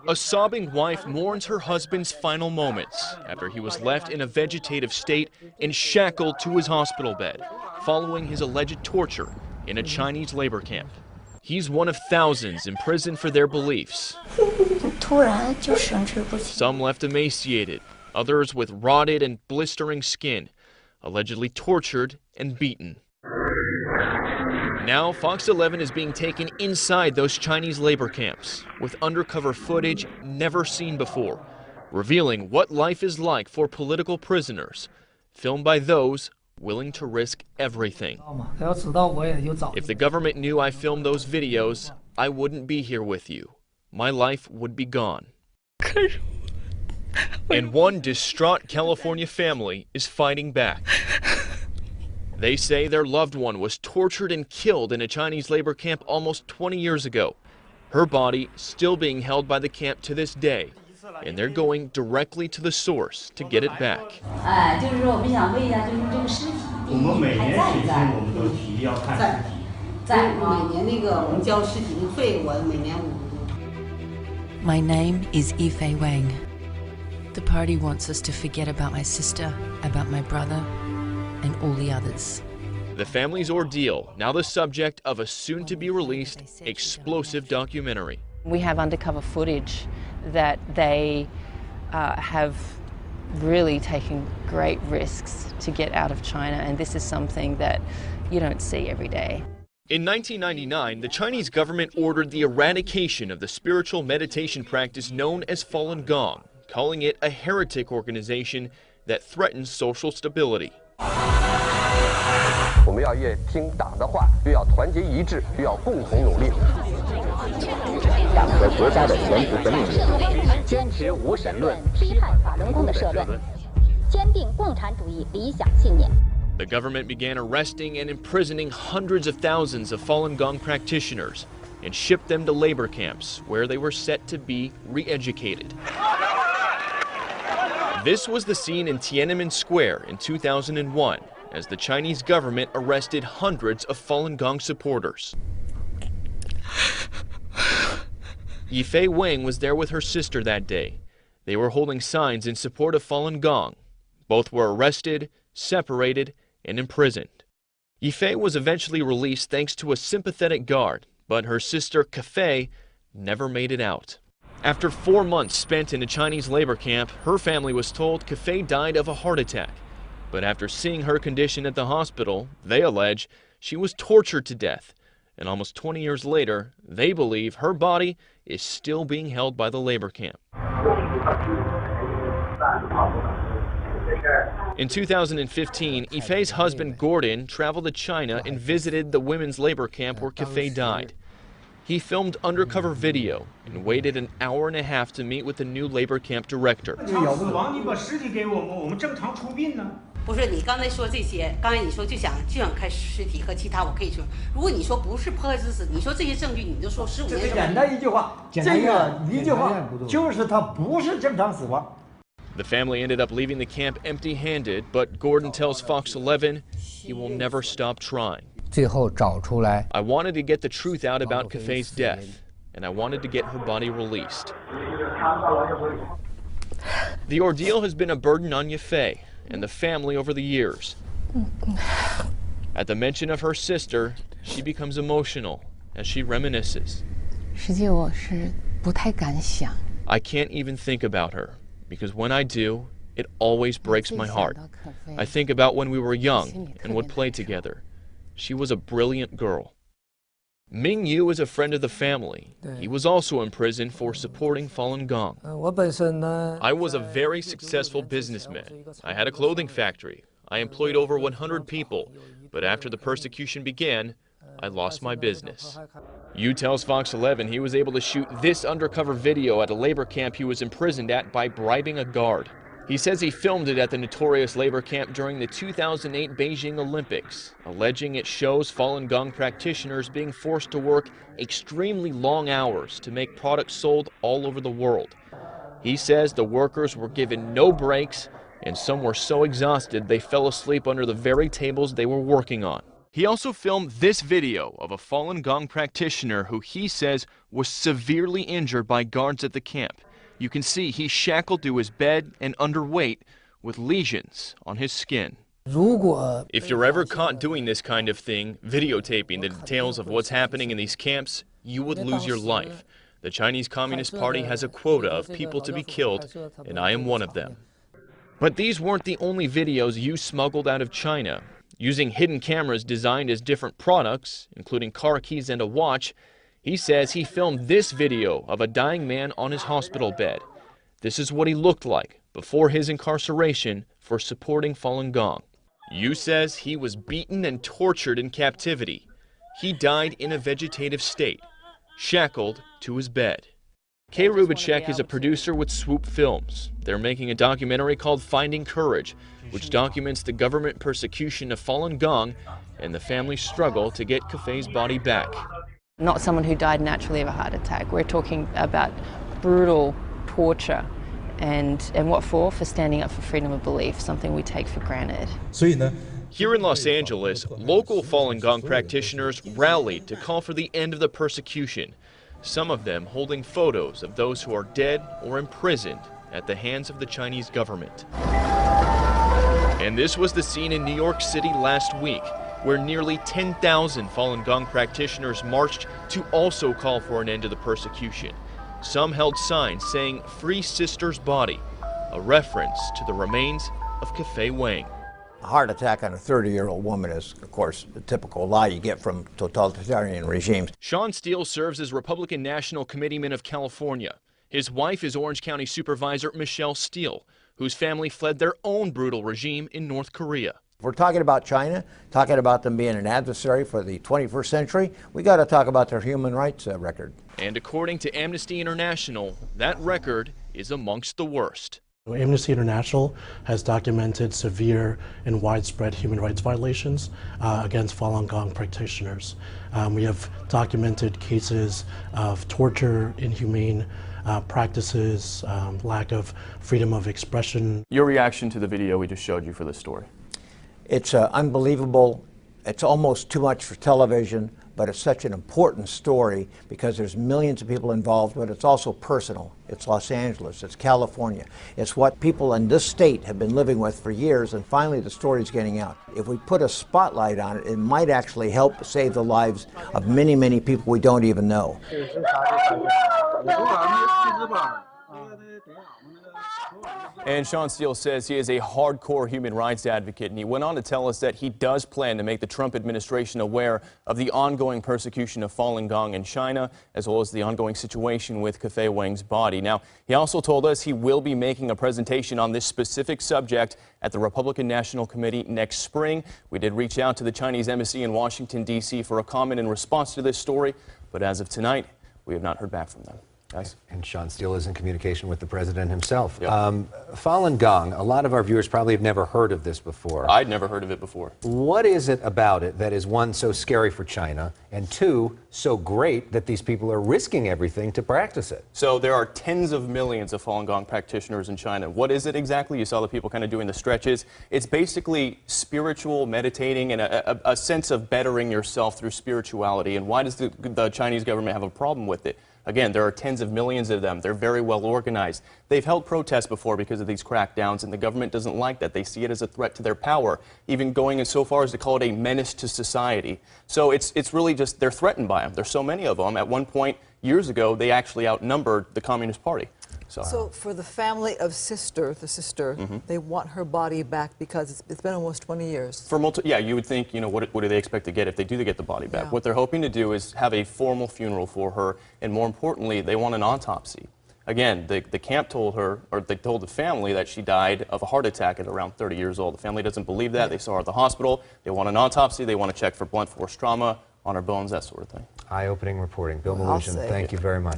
A sobbing wife mourns her husband's final moments after he was left in a vegetative state and shackled to his hospital bed following his alleged torture in a Chinese labor camp. He's one of thousands imprisoned for their beliefs. Some left emaciated, others with rotted and blistering skin, allegedly tortured and beaten. Now, Fox 11 is being taken inside those Chinese labor camps with undercover footage never seen before, revealing what life is like for political prisoners, filmed by those willing to risk everything. If the government knew I filmed those videos, I wouldn't be here with you. My life would be gone. And one distraught California family is fighting back. They say their loved one was tortured and killed in a Chinese labor camp almost 20 years ago. Her body still being held by the camp to this day, and they're going directly to the source to get it back. My name is Yifei Wang. The party wants us to forget about my sister, about my brother, and all the others. The family's ordeal, now the subject of a soon-to-be-released explosive documentary. We have undercover footage that they have really taken great risks to get out of China, and this is something that you don't see every day. In 1999, the Chinese government ordered the eradication of the spiritual meditation practice known as Falun Gong, calling it a heretic organization that threatens social stability. 我们要越听党的话，越要团结一致，越要共同努力。党和国家的前途和命运，坚持无神论，批判法轮功的社论，坚定共产主义理想信念。 The government began arresting and imprisoning hundreds of thousands of Falun Gong practitioners and shipped them to labor camps where they were set to be re-educated. This was the scene in Tiananmen Square in 2001 as the Chinese government arrested hundreds of Falun Gong supporters. Yifei Wang was there with her sister that day. They were holding signs in support of Falun Gong. Both were arrested, separated, and imprisoned. Yifei was eventually released thanks to a sympathetic guard, but her sister Kafei never made it out. After 4 months spent in a Chinese labor camp, her family was told Kafei died of a heart attack. But after seeing her condition at the hospital, they allege she was tortured to death. And almost 20 years later, they believe her body is still being held by the labor camp. In 2015, Yifei's husband Gordon traveled to China and visited the women's labor camp where Kafei died. He filmed undercover video and waited an hour and a half to meet with the new labor camp director. 不是你刚才说这些，刚才你说就想看尸体和其他，我可以说，如果你说不是迫害致死，你说这些证据，你就说15年。这简单一句话，这个一句话就是他不是正常死亡。 The family ended up leaving the camp empty-handed, but Gordon tells Fox 11 he will never stop trying. 最后找出来。 I wanted to get the truth out about Kafei's death, and I wanted to get her body released. The ordeal has been a burden on Yifei and the family over the years. At the mention of her sister, she becomes emotional as she reminisces. 实际我是不太敢想。 I can't even think about her, because when I do, it always breaks my heart. I think about when we were young and would play together. She was a brilliant girl. Ming Yu is a friend of the family. He was also in prison for supporting Falun Gong. I was a very successful businessman. I had a clothing factory. I employed over 100 people. But after the persecution began, I lost my business. Yu tells Fox 11 he was able to shoot this undercover video at a labor camp he was imprisoned at by bribing a guard. He says he filmed it at the notorious labor camp during the 2008 Beijing Olympics, alleging it shows Falun Gong practitioners being forced to work extremely long hours to make products sold all over the world. He says the workers were given no breaks, and some were so exhausted they fell asleep under the very tables they were working on. He also filmed this video of a Falun Gong practitioner who he says was severely injured by guards at the camp. You can see he's shackled to his bed and underweight with lesions on his skin. If you're ever caught doing this kind of thing, videotaping the details of what's happening in these camps, you would lose your life. The Chinese Communist Party has a quota of people to be killed, and I am one of them. But these weren't the only videos Yu smuggled out of China. Using hidden cameras designed as different products, including car keys and a watch, he says he filmed this video of a dying man on his hospital bed. This is what he looked like before his incarceration for supporting Falun Gong. Yu says he was beaten and tortured in captivity. He died in a vegetative state, shackled to his bed. Kay Rubacek is a producer with Swoop Films. They're making a documentary called Finding Courage, which documents the government persecution of Falun Gong and the family's struggle to get Kafei's body back. Not someone who died naturally of a heart attack. We're talking about brutal torture. And what for? For standing up for freedom of belief, something we take for granted. Here in Los Angeles, local Falun Gong practitioners rallied to call for the end of the persecution. Some of them holding photos of those who are dead or imprisoned at the hands of the Chinese government. And this was the scene in New York City last week, where nearly 10,000 Falun Gong practitioners marched to also call for an end to the persecution. Some held signs saying, "Free Sister's Body," a reference to the remains of Kafei Wang. A heart attack on a 30-year-old woman is, of course, the typical lie you get from totalitarian regimes. Sean Steele serves as Republican National Committeeman of California. His wife is Orange County Supervisor Michelle Steele, whose family fled their own brutal regime in North Korea. If we're talking about China, talking about them being an adversary for the 21st century, we got to talk about their human rights record. And according to Amnesty International, that record is amongst the worst. Amnesty International has documented severe and widespread human rights violations against Falun Gong practitioners. We have documented cases of torture, inhumane practices, lack of freedom of expression. Your reaction to the video we just showed you for this story? It's unbelievable. It's almost too much for television, but it's such an important story because there's millions of people involved, but it's also personal. It's Los Angeles, it's California. It's what people in this state have been living with for years, and finally the story's getting out. If we put a spotlight on it, it might actually help save the lives of many, many people we don't even know. And Sean Steele says he is a hardcore human rights advocate, and he went on to tell us that he does plan to make the Trump administration aware of the ongoing persecution of Falun Gong in China, as well as the ongoing situation with Kafei Wang's body. Now, he also told us he will be making a presentation on this specific subject at the Republican National Committee next spring. We did reach out to the Chinese embassy in Washington, D.C. for a comment in response to this story, but as of tonight, we have not heard back from them. Guys? And Sean Steele is in communication with the president himself. Yep. Falun Gong, a lot of our viewers probably have never heard of this before. I'd never heard of it before. What is it about it that is, one, so scary for China, and two, so great that these people are risking everything to practice it? So there are tens of millions of Falun Gong practitioners in China. What is it exactly? You saw the people kind of doing the stretches. It's basically spiritual meditating and a sense of bettering yourself through spirituality. And why does the Chinese government have a problem with it? Again, there are tens of millions of them. They're very well organized. They've held protests before because of these crackdowns, and the government doesn't like that. They see it as a threat to their power, even going so far as to call it a menace to society. So it's really just, they're threatened by them. There's so many of them. At one point, years ago, they actually outnumbered the Communist Party. So for the family of the sister, they want her body back because it's been almost 20 years. Yeah, you would think, you know, what do they expect to get if they do get the body back? Yeah. What they're hoping to do is have a formal funeral for her, and more importantly, they want an autopsy. Again, the camp told her, or they told the family that she died of a heart attack at around 30 years old. The family doesn't believe that. They saw her at the hospital. They want an autopsy. They want to check for blunt force trauma on her bones, that sort of thing. Eye-opening reporting. Bill Malutian, thank you very much.